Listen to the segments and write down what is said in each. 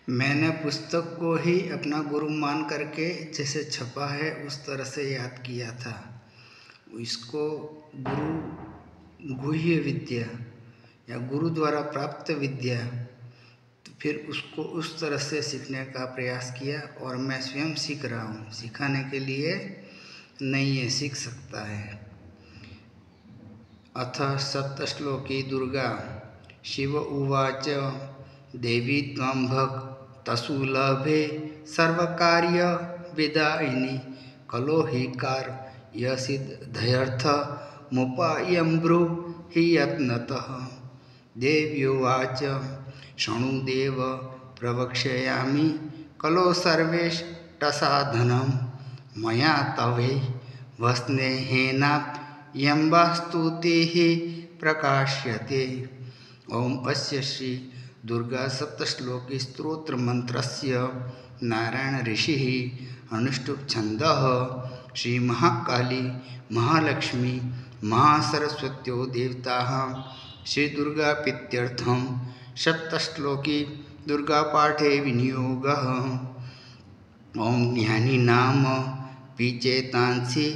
मैंने पुस्तक को ही अपना गुरु मान करके जैसे छपा है उस तरह से याद किया था। इसको गुह्य विद्या या गुरु द्वारा प्राप्त विद्या, तो फिर उसको उस तरह से सीखने का प्रयास किया और मैं स्वयं सीख रहा हूँ। सिखाने के लिए नहीं है, सीख सकता है। अथ सप्तश्लोकी दुर्गा शिव उवाच देवी त्वं भक्तसुलभे सर्वकार्य विदायिनी खलो हि कार्यसिद्धयर्थमुपायं ब्रूहि यत्नतः। देव्युवाच शृणुदेव प्रवक्ष्यामि खलो सर्वेष्टसाधनं मया तवैवस्नेहेनाप्यम्बस्तुतिः प्रकाश्यते। ओम अस्य श्री दुर्गा सप्तश्लोकी स्तोत्र मंत्रस्य नारायण ऋषि अनुष्टुप छंदः श्री महाकाली महालक्ष्मी महासरस्वत्यो देवताः श्री दुर्गा प्रीत्यर्थं सप्तश्लोकी दुर्गा पाठे विनियोगः। ओम ज्ञानी नाम विचेतांसि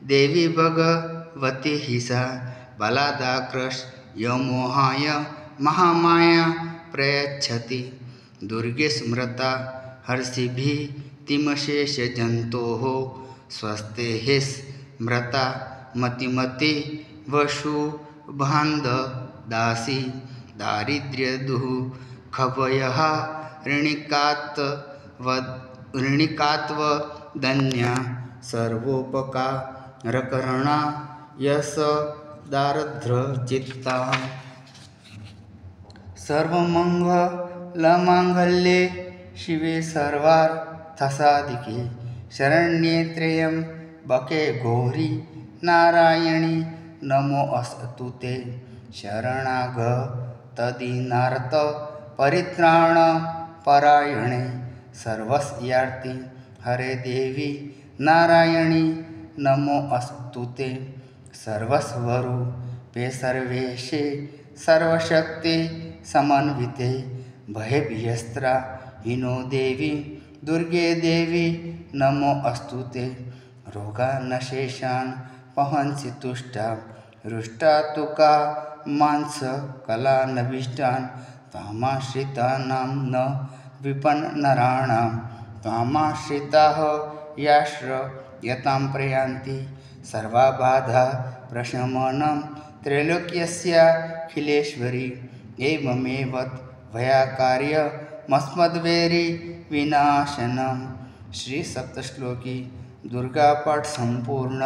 देवी भगवती हिसा बलादाकृश यमोहाय महामाया प्रयच्छति। दुर्गे स्मृता हर्षिभिः तिमशेषजन्तोः स्वस्ते हि स्मृता मतिमति वशुभान्धदासी दारिद्र्यदुःखभयः ऋणिकात्वदन्या सर्वोपकारकरणा यश दारद्रचित्ता। सर्वमङ्गलमाङ्गल्ये शिवे सर्वार्थसाधिके शरण्ये त्र्यम्बके गौरी नारायणी नमोऽस्तु ते। शरणागतदीनार्त परित्राणपरायणे सर्वस्यार्ति हरे देवी नारायणी नमोऽस्तु ते। सर्वस्वरूपे सर्वेशे सर्वशक्ति समन्विते भयभीस्त्रा हीनो देवी दुर्गे देवी नमोऽस्तु ते। रोगानशेषान् पहंसि तुष्टा रुष्टा तुका मांसकलानभीष्टान् त्वामाश्रितानां न विपन्नराणां त्वामाश्रिताः याश्रयतां प्रयान्ति। सर्वबाधा प्रशमनं त्रैलोक्यस्याखिलेश्वरी एवमेव भयाकार्यमस्मद्वैरी विनाशनम्। श्री सप्तश्लोकी दुर्गा पाठ संपूर्ण।